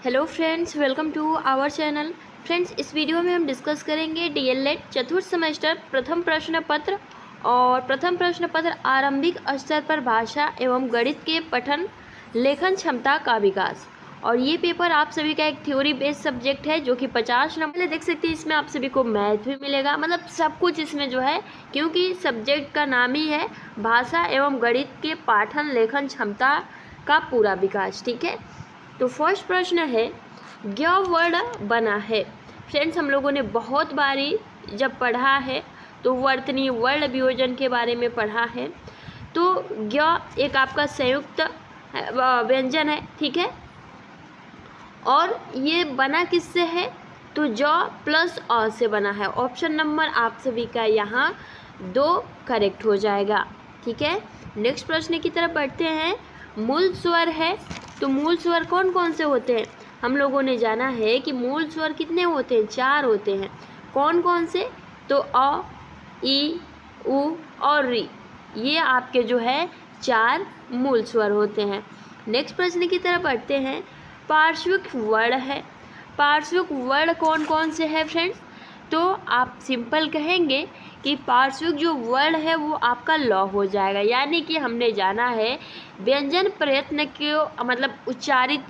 Hello friends, welcome to our channel. Friends, इस video में हम डिस्कस करेंगे डीएलएड चतुर्थ सेमेस्टर प्रथम प्रश्न पत्र और प्रथम प्रश्न पत्र आरंभिक स्तर पर भाषा एवं गणित के पठन लेखन क्षमता का विकास। और ये पेपर आप सभी का एक थ्योरी बेस्ड सब्जेक्ट है जो कि 50 नंबर देख सकते हैं। इसमें आप सभी को मैथ भी मिलेगा, मतलब सब कुछ इसमें जो है, क्योंकि सब्जेक्ट का नाम ही है भाषा एवं गणित के पाठन लेखन क्षमता का पूरा विकास। ठीक है, तो फर्स्ट प्रश्न है, ज्ञ वर्ण बना है। फ्रेंड्स, हम लोगों ने बहुत बारी जब पढ़ा है तो वर्तनी वर्ण वियोजन के बारे में पढ़ा है। तो ज्ञ एक आपका संयुक्त व्यंजन है, ठीक है, और ये बना किससे है? तो ज प्लस अ से बना है। ऑप्शन नंबर आप सभी का यहाँ 2 करेक्ट हो जाएगा। ठीक है, नेक्स्ट प्रश्न की तरफ बढ़ते हैं। मूल स्वर है, तो मूल स्वर कौन कौन से होते हैं? हम लोगों ने जाना है कि मूल स्वर कितने होते हैं? 4 होते हैं। कौन कौन से? तो अ, ई, उ और री, ये आपके जो है 4 मूल स्वर होते हैं। नेक्स्ट प्रश्न की तरफ बढ़ते हैं। पार्श्विक वर्ण है, पार्श्विक वर्ण कौन कौन से हैं फ्रेंड्स? तो आप सिंपल कहेंगे कि पार्श्विक जो वर्ण है वो आपका लौ हो जाएगा। यानी कि हमने जाना है व्यंजन प्रयत्न के मतलब उच्चारित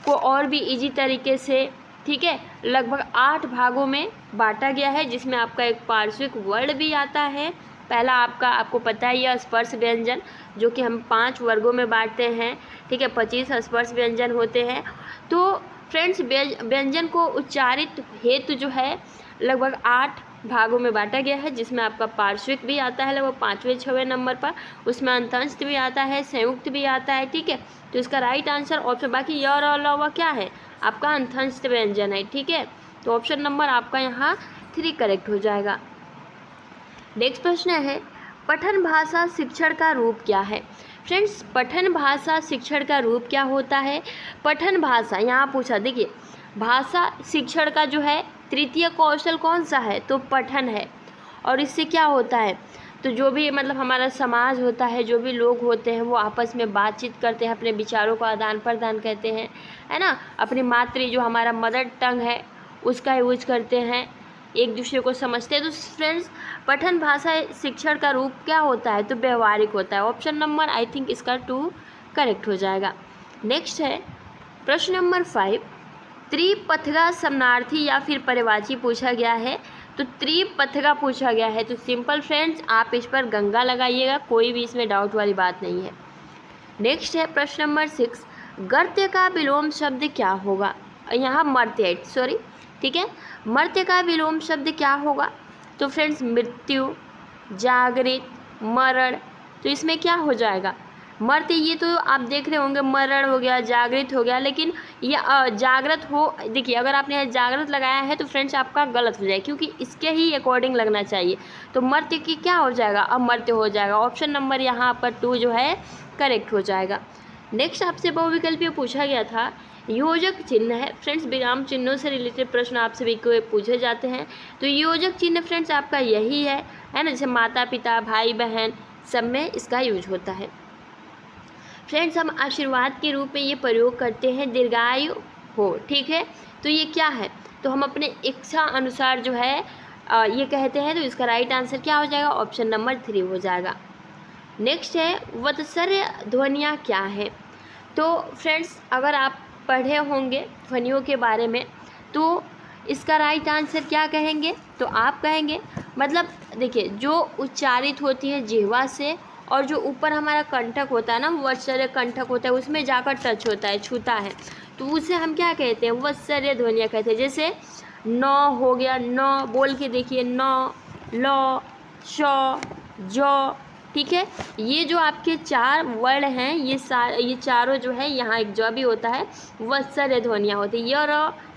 को और भी इजी तरीके से, ठीक है, लगभग 8 भागों में बांटा गया है, जिसमें आपका एक पार्श्विक वर्ण भी आता है। पहला आपको पता ही है स्पर्श व्यंजन, जो कि हम 5 वर्गों में बांटते हैं। ठीक है, 25 स्पर्श व्यंजन होते हैं। तो फ्रेंड्स, व्यंजन को उच्चारित हेतु जो है लगभग 8 भागों में बांटा गया है, जिसमें आपका पार्श्विक भी आता है लगभग 5वें 6वें नंबर पर, उसमें अंतंश भी आता है, संयुक्त भी आता है। ठीक है, तो इसका राइट आंसर ऑप्शन, बाकी और अलावा क्या है आपका अंतंश व्यंजन है। ठीक है, तो ऑप्शन नंबर आपका यहाँ 3 करेक्ट हो जाएगा। नेक्स्ट प्रश्न है, पठन भाषा शिक्षण का रूप क्या है? फ्रेंड्स, पठन भाषा शिक्षण का रूप क्या होता है? पठन भाषा यहाँ पूछा, देखिए भाषा शिक्षण का जो है तृतीय कौशल कौन सा है? तो पठन है। और इससे क्या होता है? तो जो भी मतलब हमारा समाज होता है, जो भी लोग होते हैं वो आपस में बातचीत करते हैं, अपने विचारों का आदान प्रदान करते हैं, है ना, अपनी मातृ जो हमारा मदर टंग है उसका यूज करते हैं, एक दूसरे को समझते हैं। तो फ्रेंड्स, पठन भाषा शिक्षण का रूप क्या होता है? तो व्यवहारिक होता है। ऑप्शन नंबर आई थिंक इसका 2 करेक्ट हो जाएगा। नेक्स्ट है प्रश्न नंबर 5, त्रिपथगा समानार्थी या फिर परिवाची पूछा गया है। तो त्रिपथगा पूछा गया है, तो सिंपल फ्रेंड्स आप इस पर गंगा लगाइएगा, कोई भी इसमें डाउट वाली बात नहीं है। नेक्स्ट है प्रश्न नंबर 6, गर्त्य का विलोम शब्द क्या होगा? यहाँ मर्त्य, सॉरी, ठीक है, मर्त्य का विलोम शब्द क्या होगा? तो फ्रेंड्स मृत्यु, जागृत, मरण, तो इसमें क्या हो जाएगा? मर्त्य, ये तो आप देख रहे होंगे, मरण हो गया, जागृत हो गया, लेकिन ये जागृत हो, देखिए अगर आपने यहाँ जागृत लगाया है तो फ्रेंड्स आपका गलत हो जाएगा, क्योंकि इसके ही अकॉर्डिंग लगना चाहिए। तो मर्त्य की क्या हो जाएगा? अमर्त्य हो जाएगा। ऑप्शन नंबर यहाँ पर 2 जो है करेक्ट हो जाएगा। नेक्स्ट आपसे बहुविकल्पीय पूछा गया था, योजक चिन्ह है। फ्रेंड्स, विराम चिन्हों से रिलेटेड प्रश्न आप सभी को पूछे जाते हैं। तो योजक चिन्ह फ्रेंड्स आपका यही है ना, जैसे माता पिता, भाई बहन, सब में इसका यूज होता है। फ्रेंड्स, हम आशीर्वाद के रूप में ये प्रयोग करते हैं, दीर्घायु हो, ठीक है, तो ये क्या है? तो हम अपने इच्छा अनुसार जो है ये कहते हैं। तो इसका राइट आंसर क्या हो जाएगा? ऑप्शन नंबर 3 हो जाएगा। नेक्स्ट है वत्सर्य ध्वनियाँ क्या है? तो फ्रेंड्स, अगर आप पढ़े होंगे ध्वनियों के बारे में, तो इसका राइट आंसर क्या कहेंगे? तो आप कहेंगे, मतलब देखिए जो उच्चारित होती है जिह्वा से, और जो ऊपर हमारा कंठक होता है ना, वत्सर्य कंठक होता है, उसमें जाकर टच होता है, छूता है, तो उसे हम क्या कहते हैं? वत्सर्य ध्वनियाँ कहते हैं। जैसे न हो गया, न बोल के देखिए, न, ल, श, ज, ठीक है, ये जो आपके 4 वर्ण हैं, ये चारों जो है, यहाँ एक ज भी होता है, वत्सर्य ध्वनियाँ होती है।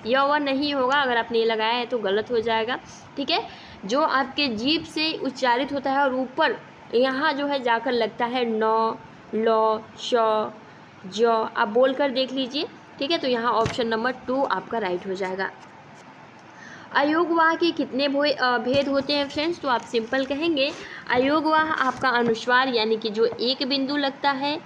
य व नहीं होगा, अगर आपने ये लगाया है तो गलत हो जाएगा। ठीक है, जो आपके जीभ से उच्चारित होता है और ऊपर यहाँ जो है जाकर लगता है न, ल, श, ज, आप बोल कर देख लीजिए। ठीक है, तो यहाँ ऑप्शन नंबर 2 आपका राइट हो जाएगा। अयोगवाह के कितने भेद होते हैं फ्रेंड्स? तो आप सिंपल कहेंगे, अयोगवाह आपका अनुस्वार यानी कि जो एक बिंदु लगता है,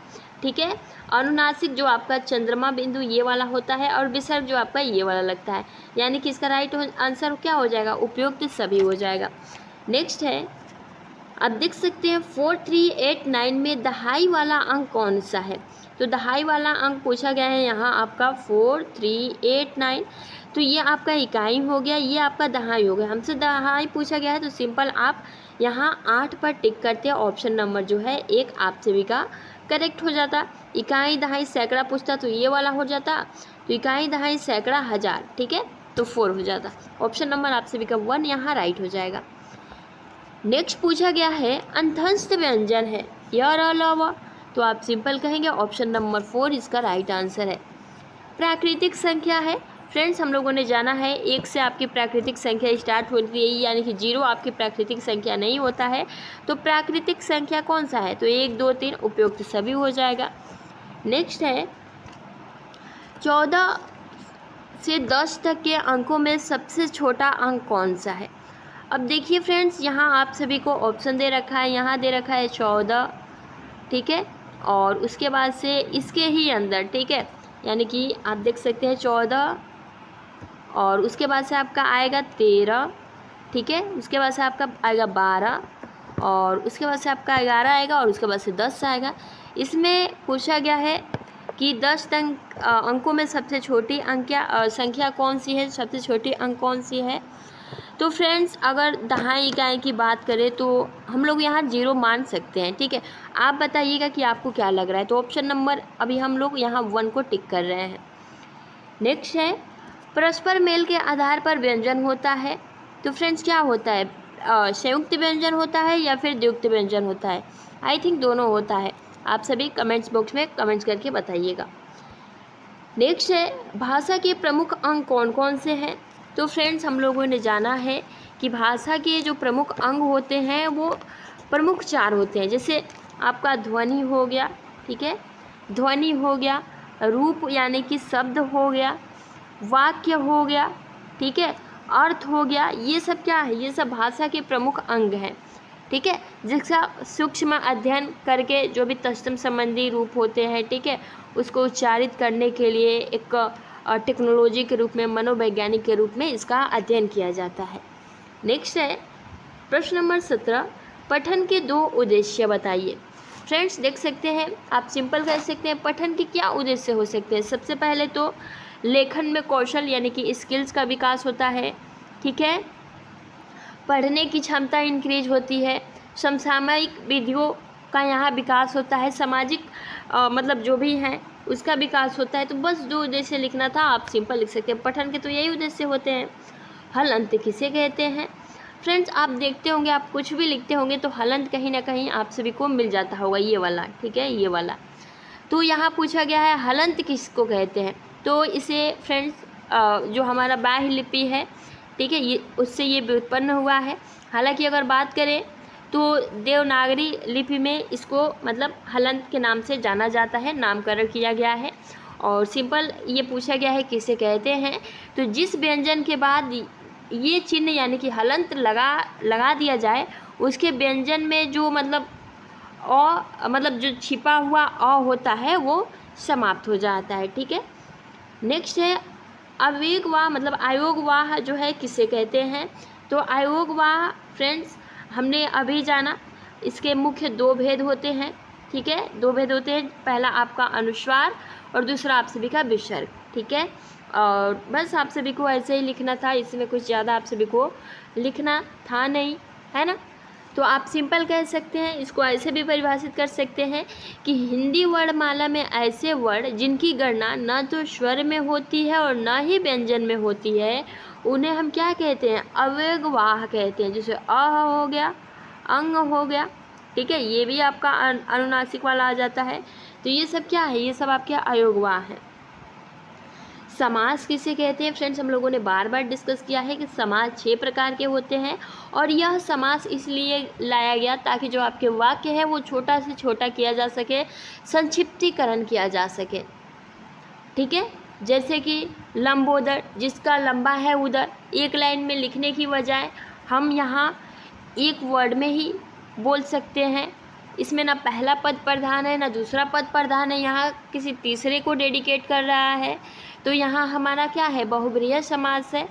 ठीक है। अनुनासिक जो आपका चंद्रमा बिंदु ये वाला होता है और विसर्ग जो आपका ये वाला लगता है, यानी कि इसका राइट आंसर क्या हो जाएगा, उपयुक्त सभी हो जाएगा। नेक्स्ट है, आप देख सकते हैं 4389 में दहाई वाला अंक कौन सा है। तो दहाई वाला अंक पूछा गया है यहाँ आपका 4389, तो ये आपका इकाई हो गया, ये आपका दहाई हो गया। हमसे दहाई पूछा गया है तो सिंपल आप यहाँ 8 पर टिक करते हैं, ऑप्शन नंबर जो है 1 आप सभी का करेक्ट हो जाता। इकाई दहाई सैकड़ा पूछता तो ये वाला हो जाता, तो इकाई दहाई सैकड़ा हज़ार, ठीक है, तो 4 हो जाता। ऑप्शन नंबर आप सभी का 1 यहाँ राइट हो जाएगा। नेक्स्ट पूछा गया है अंतस्थ व्यंजन है या अलावा, तो आप सिंपल कहेंगे ऑप्शन नंबर 4 इसका राइट आंसर है। प्राकृतिक संख्या है फ्रेंड्स, हम लोगों ने जाना है 1 से आपकी प्राकृतिक संख्या स्टार्ट होती है, यानी कि 0 आपकी प्राकृतिक संख्या नहीं होता है। तो प्राकृतिक संख्या कौन सा है, तो 1 2 3 उपयुक्त सभी हो जाएगा। नेक्स्ट है 14 से 10 तक के अंकों में सबसे छोटा अंक कौन सा है। अब देखिए फ्रेंड्स, यहाँ आप सभी को ऑप्शन दे रखा है, यहाँ दे रखा है 14, ठीक है, और उसके बाद से इसके ही अंदर, ठीक है, यानी कि आप देख सकते हैं 14 और उसके बाद से आपका आएगा 13, ठीक है, उसके बाद से आपका आएगा 12 और उसके बाद से आपका 11 आएगा और उसके बाद से 10 आएगा। इसमें पूछा गया है कि 10 अंकों में सबसे छोटी संख्या कौन सी है, सबसे छोटी अंक कौन सी है। तो फ्रेंड्स अगर दहाई इकाई की बात करें तो हम लोग यहाँ 0 मान सकते हैं, ठीक है। आप बताइएगा कि आपको क्या लग रहा है, तो ऑप्शन नंबर अभी हम लोग यहाँ 1 को टिक कर रहे हैं। नेक्स्ट है परस्पर मेल के आधार पर व्यंजन होता है, तो फ्रेंड्स क्या होता है, संयुक्त व्यंजन होता है या फिर द्व्युक्त व्यंजन होता है। आई थिंक दोनों होता है, आप सभी कमेंट्स बॉक्स में कमेंट्स करके बताइएगा। नेक्स्ट है भाषा के प्रमुख अंग कौन कौन से हैं। तो फ्रेंड्स हम लोगों ने जाना है कि भाषा के जो प्रमुख अंग होते हैं वो प्रमुख 4 होते हैं। जैसे आपका ध्वनि हो गया, ठीक है, ध्वनि हो गया, रूप यानी कि शब्द हो गया, वाक्य हो गया, ठीक है, अर्थ हो गया। ये सब क्या है, ये सब भाषा के प्रमुख अंग हैं, ठीक है, जिसका सूक्ष्म अध्ययन करके जो भी तत्सम संबंधी रूप होते हैं, ठीक है, उसको उच्चारित करने के लिए एक टेक्नोलॉजी के रूप में, मनोवैज्ञानिक के रूप में इसका अध्ययन किया जाता है। नेक्स्ट है प्रश्न नंबर 17, पठन के 2 उद्देश्य बताइए। फ्रेंड्स देख सकते हैं, आप सिंपल कह सकते हैं पठन के क्या उद्देश्य हो सकते हैं। सबसे पहले तो लेखन में कौशल यानी कि स्किल्स का विकास होता है, ठीक है, पढ़ने की क्षमता इंक्रीज होती है, समसामयिक विधियों का यहाँ विकास होता है, सामाजिक मतलब जो भी हैं उसका विकास होता है। तो बस 2 उद्देश्य लिखना था, आप सिंपल लिख सकते हैं। पठन के तो यही उद्देश्य होते हैं। हलंत किसे कहते हैं। फ्रेंड्स आप देखते होंगे, आप कुछ भी लिखते होंगे तो हलंत कहीं ना कहीं आप सभी को मिल जाता होगा, ये वाला, ठीक है, ये वाला। तो यहाँ पूछा गया है हलंत किसको कहते हैं। तो इसे फ्रेंड्स जो हमारा बाह्य लिपि है, ठीक है, ये उससे ये व्युत्पन्न हुआ है। हालांकि अगर बात करें तो देवनागरी लिपि में इसको मतलब हलंत के नाम से जाना जाता है, नामकरण किया गया है। और सिंपल ये पूछा गया है किसे कहते हैं, तो जिस व्यंजन के बाद ये चिन्ह यानी कि हलंत लगा दिया जाए, उसके व्यंजन में जो मतलब मतलब जो छिपा हुआ अ होता है वो समाप्त हो जाता है, ठीक है। नेक्स्ट है अवेगवाह मतलब आयोगवाह जो है किसे कहते हैं। तो आयोगवाह फ्रेंड्स हमने अभी जाना, इसके मुख्य 2 भेद होते हैं, ठीक है, 2 भेद होते हैं। पहला आपका अनुस्वार और दूसरा आप सभी का विसर्ग, ठीक है। और बस आप सभी को ऐसे ही लिखना था, इसमें कुछ ज़्यादा आप सभी को लिखना था नहीं, है ना। तो आप सिंपल कह सकते हैं, इसको ऐसे भी परिभाषित कर सकते हैं कि हिंदी वर्णमाला में ऐसे वर्ण जिनकी गणना न तो स्वर में होती है और न ही व्यंजन में होती है, उन्हें हम क्या कहते हैं, अव्ययवाह कहते हैं। जैसे अ हो गया, अंग हो गया, ठीक है, ये भी आपका अनुनासिक वाला आ जाता है। तो ये सब क्या है, ये सब आपके अयोगवाह है। समास किसे कहते हैं। फ्रेंड्स हम लोगों ने बार बार डिस्कस किया है कि समास 6 प्रकार के होते हैं और यह समास इसलिए लाया गया ताकि जो आपके वाक्य है वो छोटा से छोटा किया जा सके, संक्षिप्तीकरण किया जा सके, ठीक है। जैसे कि लंबोदर, जिसका लंबा है उदर, एक लाइन में लिखने की बजाय हम यहाँ एक वर्ड में ही बोल सकते हैं, इसमें ना पहला पद प्रधान है ना दूसरा पद प्रधान है, यहाँ किसी तीसरे को डेडिकेट कर रहा है। तो यहाँ हमारा क्या है, बहुब्रीहि समास है।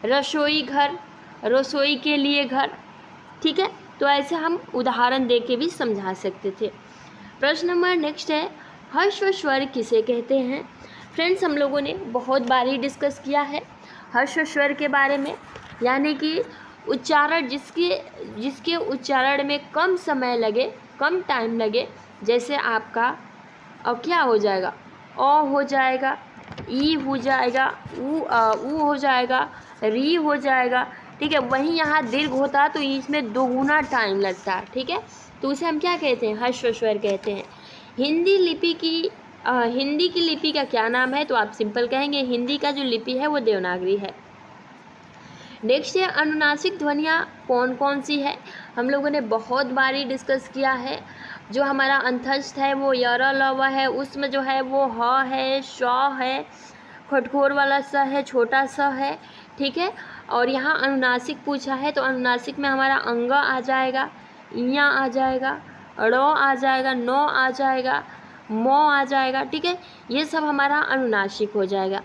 रसोई घर, रसोई के लिए घर, ठीक है। तो ऐसे हम उदाहरण दे के भी समझा सकते थे। प्रश्न नंबर नेक्स्ट है, ह्रस्व स्वर किसे कहते हैं। फ्रेंड्स, हम लोगों ने बहुत बार ही डिस्कस किया है ह्रस्व स्वर के बारे में, यानी कि उच्चारण जिसके उच्चारण में कम समय लगे, कम टाइम लगे। जैसे आपका अब क्या हो जाएगा, ओ हो जाएगा, ई हो जाएगा, ऊ हो जाएगा, री हो जाएगा, ठीक है। वहीं यहाँ दीर्घ होता है तो इसमें दोगुना टाइम लगता है, ठीक है। तो उसे हम क्या कहते हैं, ह्रस्व स्वर कहते हैं। हिंदी की लिपि का क्या नाम है, तो आप सिंपल कहेंगे हिंदी का जो लिपि है वो देवनागरी है। नेक्स्ट है, अनुनासिक ध्वनियाँ कौन कौन सी है। हम लोगों ने बहुत बार ही डिस्कस किया है। जो हमारा अंतस्थ है वो यर लव है, उसमें जो है वो ह है, श है, खटखोर वाला स है, छोटा स है, ठीक है। और यहाँ अनुनासिक पूछा है तो अनुनासिक में हमारा अंग आ जाएगा, इया आ जाएगा, रो आ जाएगा, नो आ जाएगा, मो आ जाएगा, ठीक है। ये सब हमारा अनुनासिक हो जाएगा।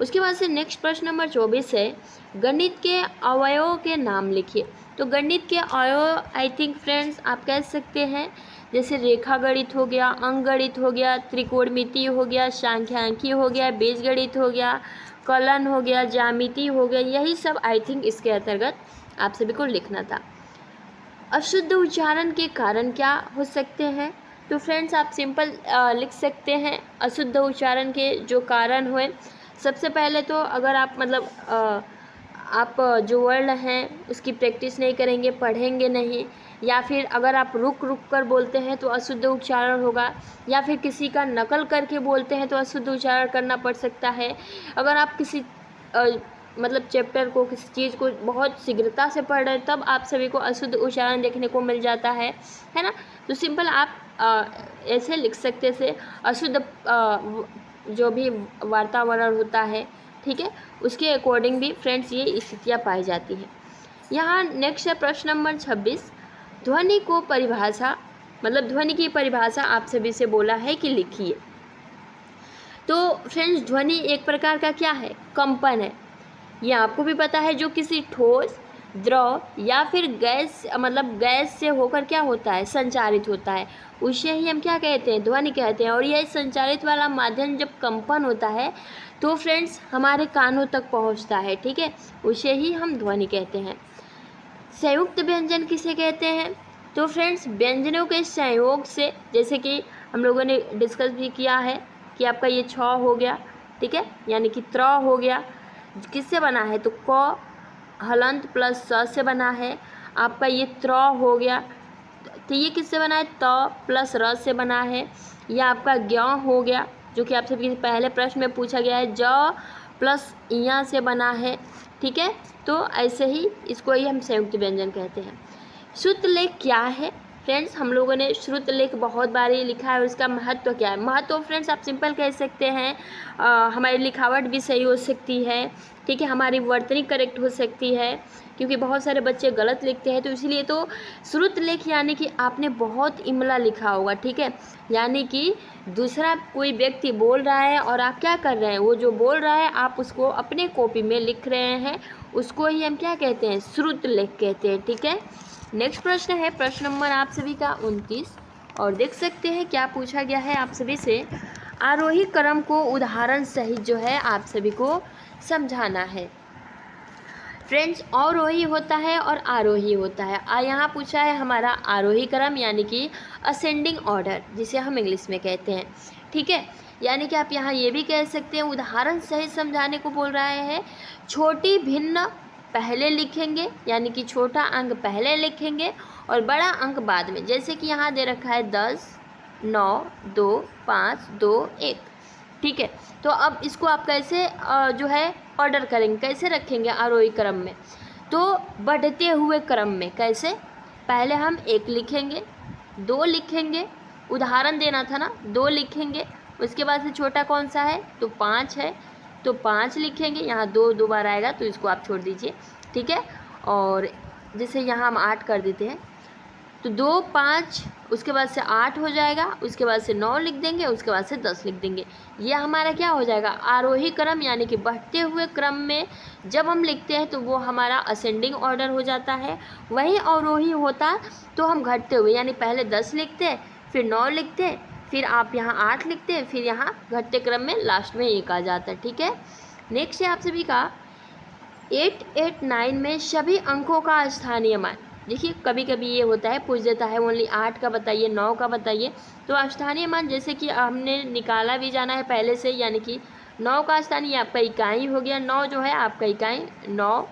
उसके बाद से नेक्स्ट प्रश्न नंबर 24 है, गणित के अवयवों के नाम लिखिए। तो गणित के अवयव आई थिंक फ्रेंड्स आप कह सकते हैं जैसे रेखा गणित हो गया, अंक गणित हो गया, त्रिकोणमिति हो गया, सांख्यिकी हो गया, बीजगणित हो गया, कलन हो गया, ज्यामिति हो गया, यही सब आई थिंक इसके अंतर्गत आप सभी को लिखना था। अशुद्ध उच्चारण के कारण क्या हो सकते हैं। तो फ्रेंड्स आप सिंपल लिख सकते हैं अशुद्ध उच्चारण के जो कारण हुए। सबसे पहले तो अगर आप आप जो वर्ड हैं उसकी प्रैक्टिस नहीं करेंगे, पढ़ेंगे नहीं, या फिर अगर आप रुक कर बोलते हैं तो अशुद्ध उच्चारण होगा, या फिर किसी का नकल करके बोलते हैं तो अशुद्ध उच्चारण करना पड़ सकता है। अगर आप किसी चैप्टर को, किसी चीज़ को बहुत शीघ्रता से पढ़ रहे हैं तब आप सभी को अशुद्ध उच्चारण देखने को मिल जाता है ना। तो सिंपल आप ऐसे लिख सकते से अशुद्ध जो भी वातावरण होता है, ठीक है, उसके अकॉर्डिंग भी फ्रेंड्स ये स्थितियाँ पाई जाती हैं। यहाँ नेक्स्ट है प्रश्न नंबर 26, ध्वनि को परिभाषा ध्वनि की परिभाषा आप सभी से बोला है कि लिखिए। तो फ्रेंड्स ध्वनि एक प्रकार का क्या है, कंपन है। ये आपको भी पता है, जो किसी ठोस, द्रव या फिर गैस गैस से होकर क्या होता है, संचारित होता है, उसे ही हम क्या कहते हैं, ध्वनि कहते हैं। और यह संचारित वाला माध्यम जब कंपन होता है तो फ्रेंड्स हमारे कानों तक पहुंचता है, ठीक है, उसे ही हम ध्वनि कहते हैं। संयुक्त व्यंजन किसे कहते हैं। तो फ्रेंड्स व्यंजनों के संयोग से, जैसे कि हम लोगों ने डिस्कस भी किया है कि आपका ये छ हो गया, ठीक है, यानी कि त्र हो गया, किससे बना है, तो क हलंत प्लस स से बना है। आपका ये त्र हो गया तो ये किससे बना है, त प्लस र से बना है। यह आपका ज्ञ हो गया जो कि आपसे पहले प्रश्न में पूछा गया है, ज प्लस इया से बना है, ठीक है। तो ऐसे ही इसको ही हम संयुक्त व्यंजन कहते हैं। श्रुतलेख क्या है। फ्रेंड्स हम लोगों ने श्रुतलेख बहुत बार ही लिखा है, और इसका महत्व क्या है। महत्व फ्रेंड्स आप सिंपल कह सकते हैं, हमारी लिखावट भी सही हो सकती है, ठीक है, हमारी वर्तनी करेक्ट हो सकती है, क्योंकि बहुत सारे बच्चे गलत लिखते हैं। तो इसीलिए तो श्रुतलेख यानी कि आपने बहुत इमला लिखा होगा, ठीक है, यानी कि दूसरा कोई व्यक्ति बोल रहा है और आप क्या कर रहे हैं, वो जो बोल रहा है आप उसको अपने कॉपी में लिख रहे हैं, उसको ही हम क्या कहते हैं, श्रुतलेख कहते हैं, ठीक है। नेक्स्ट प्रश्न है प्रश्न नंबर आप सभी का 29, और देख सकते हैं क्या पूछा गया है आप सभी से। आरोही क्रम को उदाहरण सहित जो है आप सभी को समझाना है। फ्रेंड्स अवरोही होता है और आरोही होता है। यहाँ पूछा है हमारा आरोही क्रम यानी कि असेंडिंग ऑर्डर, जिसे हम इंग्लिश में कहते हैं, ठीक है। यानी कि आप यहाँ ये भी कह सकते हैं उदाहरण सहित समझाने को बोल रहे हैं। छोटी भिन्न पहले लिखेंगे, यानी कि छोटा अंक पहले लिखेंगे और बड़ा अंक बाद में। जैसे कि यहाँ दे रखा है 10, 9, 2, 5, 2, 1, ठीक है। तो अब इसको आप कैसे जो है ऑर्डर करेंगे, कैसे रखेंगे आरोही क्रम में, तो बढ़ते हुए क्रम में। कैसे, पहले हम 1 लिखेंगे, 2 लिखेंगे, उदाहरण देना था ना, 2 लिखेंगे, उसके बाद से छोटा कौन सा है, तो 5 है, तो 5 लिखेंगे। यहाँ 2 बार आएगा तो इसको आप छोड़ दीजिए, ठीक है। और जैसे यहाँ हम 8 कर देते हैं, तो 2, 5 उसके बाद से 8 हो जाएगा, उसके बाद से 9 लिख देंगे, उसके बाद से 10 लिख देंगे। ये हमारा क्या हो जाएगा, आरोही क्रम, यानी कि बढ़ते हुए क्रम में जब हम लिखते हैं तो वो हमारा असेंडिंग ऑर्डर हो जाता है। वही अवरोही होता तो हम घटते हुए, यानी पहले 10 लिखते, फिर 9 लिखते, फिर आप यहाँ 8 लिखते, फिर यहाँ घटते क्रम में लास्ट में 1 आ जाता है। ठीक है, नेक्स्ट है आप सभी का 8, 8, 9 में सभी अंकों का स्थानीय मान। देखिए कभी कभी ये होता है, पूछ देता है ओनली 8 का बताइए, 9 का बताइए, तो स्थानीय मान जैसे कि हमने निकाला भी जाना है पहले से, यानी कि 9 का स्थानीय आपका इकाई हो गया, 9 जो है आपका इकाई 9,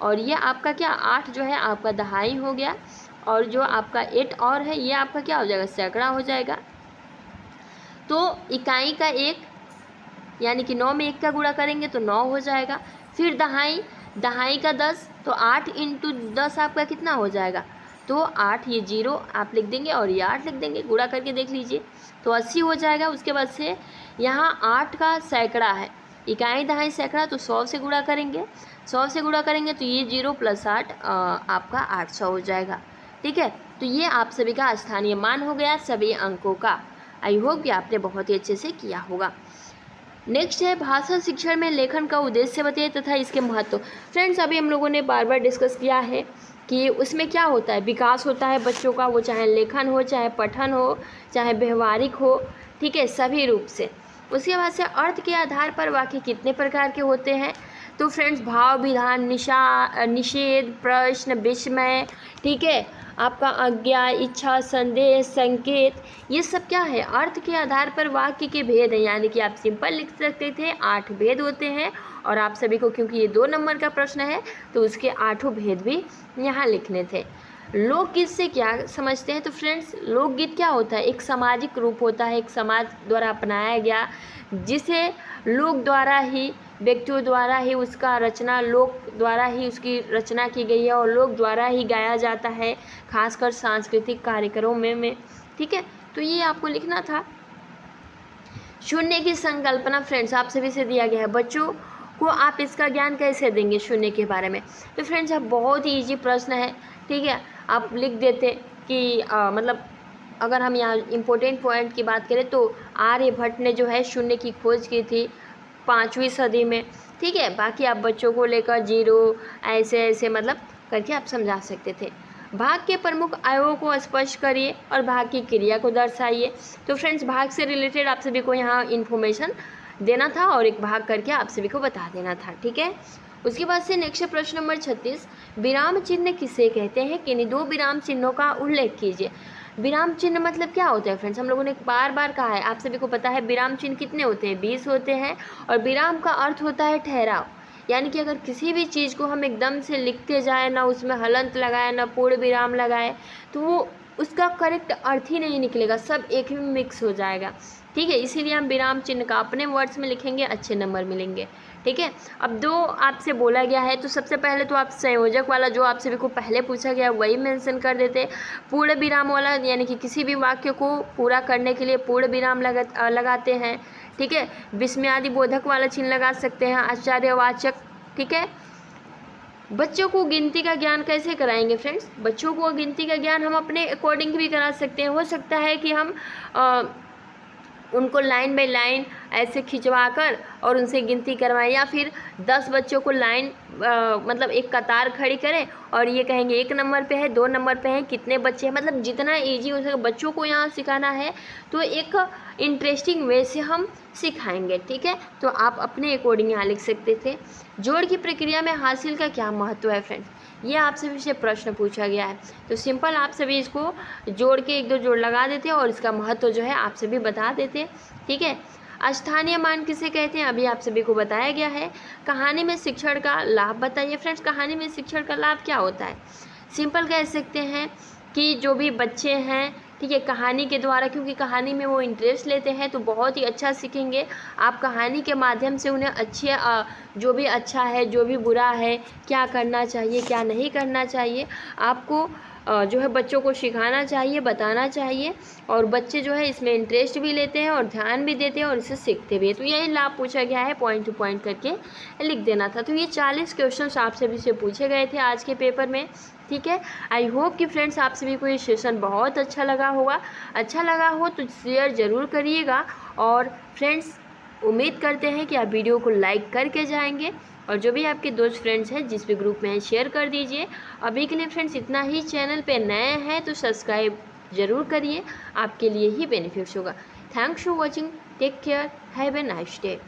और ये आपका क्या 8 जो है आपका दहाई हो गया, और जो आपका 8 और है ये आपका क्या हो जाएगा, सैकड़ा हो जाएगा। तो इकाई का 1, यानी कि 9 में 1 का गुणा करेंगे तो 9 हो जाएगा। फिर दहाई, दहाई का 10, तो 8 इंटू 10 आपका कितना हो जाएगा, तो 8, ये 0 आप लिख देंगे और ये 8 लिख देंगे, गुणा करके देख लीजिए तो 80 हो जाएगा। उसके बाद से यहाँ 8 का सैकड़ा है, इकाई दहाई सैकड़ा, तो 100 से गुणा करेंगे, 100 से गुणा करेंगे तो ये 0 + 8 आपका 800 हो जाएगा। ठीक है, तो ये आप सभी का स्थानीय मान हो गया सभी अंकों का। आई होप कि आपने बहुत ही अच्छे से किया होगा। नेक्स्ट है भाषा शिक्षण में लेखन का उद्देश्य बताइए तथा इसके महत्व। फ्रेंड्स अभी हम लोगों ने बार बार डिस्कस किया है कि उसमें क्या होता है, विकास होता है बच्चों का, वो चाहे लेखन हो, चाहे पठन हो, चाहे व्यवहारिक हो, ठीक है, सभी रूप से। उसके बाद से अर्थ के आधार पर वाक्य कितने प्रकार के होते हैं, तो फ्रेंड्स भाव, विधान, निषेध, प्रश्न, विस्मय, ठीक है, आपका आज्ञा, इच्छा, संदेश, संकेत, ये सब क्या है, अर्थ के आधार पर वाक्य के भेद हैं। यानी कि आप सिंपल लिख सकते थे 8 भेद होते हैं, और आप सभी को क्योंकि ये 2 नंबर का प्रश्न है तो उसके 8 भेद भी यहाँ लिखने थे। लोकगीत से क्या समझते हैं, तो फ्रेंड्स लोकगीत क्या होता है, एक सामाजिक रूप होता है, एक समाज द्वारा अपनाया गया, जिसे लोग द्वारा ही, व्यक्तियों द्वारा ही उसका रचना, लोक द्वारा ही उसकी रचना की गई है और लोग द्वारा ही गाया जाता है, खासकर सांस्कृतिक कार्यक्रमों में। ठीक है, तो ये आपको लिखना था। शून्य की संकल्पना फ्रेंड्स आप सभी से दिया गया है, बच्चों को आप इसका ज्ञान कैसे देंगे शून्य के बारे में, तो फ्रेंड्स अब बहुत ही ईजी प्रश्न है। ठीक है, आप लिख देते कि मतलब अगर हम यहाँ इम्पोर्टेंट पॉइंट की बात करें तो आर्यभट्ट ने जो है शून्य की खोज की थी 5वीं सदी में। ठीक है, बाकी आप बच्चों को लेकर 0 ऐसे ऐसे मतलब करके आप समझा सकते थे। भाग के प्रमुख अवयवों को स्पष्ट करिए और भाग की क्रिया को दर्शाइए। तो फ्रेंड्स भाग से रिलेटेड आप सभी को यहाँ इन्फॉर्मेशन देना था और एक भाग करके आप सभी को बता देना था। ठीक है, उसके बाद से नेक्स्ट प्रश्न नंबर 36, विराम चिन्ह किसे कहते हैं, किन्हीं 2 विराम चिन्हों का उल्लेख कीजिए। विराम चिन्ह मतलब क्या होता है फ्रेंड्स, हम लोगों ने बार बार कहा है, आप सभी को पता है विराम चिन्ह कितने होते हैं, 20 होते हैं, और विराम का अर्थ होता है ठहराव। यानी कि अगर किसी भी चीज़ को हम एकदम से लिखते जाए, ना उसमें हलंत लगाए, ना पूर्ण विराम लगाए, तो वो उसका करेक्ट अर्थ ही नहीं निकलेगा, सब एक में मिक्स हो जाएगा। ठीक है, इसीलिए हम विराम चिन्ह का अपने वर्ड्स में लिखेंगे, अच्छे नंबर मिलेंगे। ठीक है, अब 2 आपसे बोला गया है, तो सबसे पहले तो आप संयोजक वाला जो आप सभी को पहले पूछा गया वही मेंशन कर देते। पूर्ण विराम वाला यानी कि किसी भी वाक्य को पूरा करने के लिए पूर्ण विराम लगाते हैं। ठीक है, विस्मयादि बोधक वाला चिन्ह लगा सकते हैं, आश्चर्यवाचक। ठीक है, बच्चों को गिनती का ज्ञान कैसे कराएंगे फ्रेंड्स, बच्चों को गिनती का ज्ञान हम अपने अकॉर्डिंग भी करा सकते हैं। हो सकता है कि हम उनको लाइन बाय लाइन ऐसे खिंचवा कर और उनसे गिनती करवाएं, या फिर 10 बच्चों को लाइन मतलब एक कतार खड़ी करें और ये कहेंगे 1 नंबर पे है, 2 नंबर पे है, कितने बच्चे हैं, मतलब जितना इजी हो सके बच्चों को यहाँ सिखाना है तो एक इंटरेस्टिंग वे से हम सिखाएंगे। ठीक है, तो आप अपने अकॉर्डिंग यहाँ लिख सकते थे। जोड़ की प्रक्रिया में हासिल का क्या महत्व है फ्रेंड्स, ये आप सभी से प्रश्न पूछा गया है, तो सिंपल आप सभी इसको जोड़ के 1-2 जोड़ लगा देते और इसका महत्व जो है आप सभी बता देते। ठीक है, स्थानीय मान किसे कहते हैं अभी आप सभी को बताया गया है। कहानी में शिक्षण का लाभ बताइए फ्रेंड्स, कहानी में शिक्षण का लाभ क्या होता है, सिंपल कह सकते हैं कि जो भी बच्चे हैं, ठीक है, कहानी के द्वारा, क्योंकि कहानी में वो इंटरेस्ट लेते हैं तो बहुत ही अच्छा सीखेंगे। आप कहानी के माध्यम से उन्हें अच्छी जो भी अच्छा है, जो भी बुरा है, क्या करना चाहिए, क्या नहीं करना चाहिए, आपको जो है बच्चों को सिखाना चाहिए, बताना चाहिए, और बच्चे जो है इसमें इंटरेस्ट भी लेते हैं और ध्यान भी देते हैं और इससे सीखते भी हैं। तो यही लाभ पूछा गया है, पॉइंट टू पॉइंट करके लिख देना था। तो ये 40 क्वेश्चन आपसे भी से पूछे गए थे आज के पेपर में। ठीक है, आई होप कि फ्रेंड्स आप सभी को ये सेशन बहुत अच्छा लगा होगा। अच्छा लगा हो तो शेयर ज़रूर करिएगा, और फ्रेंड्स उम्मीद करते हैं कि आप वीडियो को लाइक करके जाएंगे, और जो भी आपके दोस्त फ्रेंड्स हैं जिस भी ग्रुप में हैं शेयर कर दीजिए। अभी के लिए फ्रेंड्स इतना ही। चैनल पे नए हैं तो सब्सक्राइब ज़रूर करिए, आपके लिए ही बेनिफिट्स होगा। Thanks for watching, take care, have a nice day.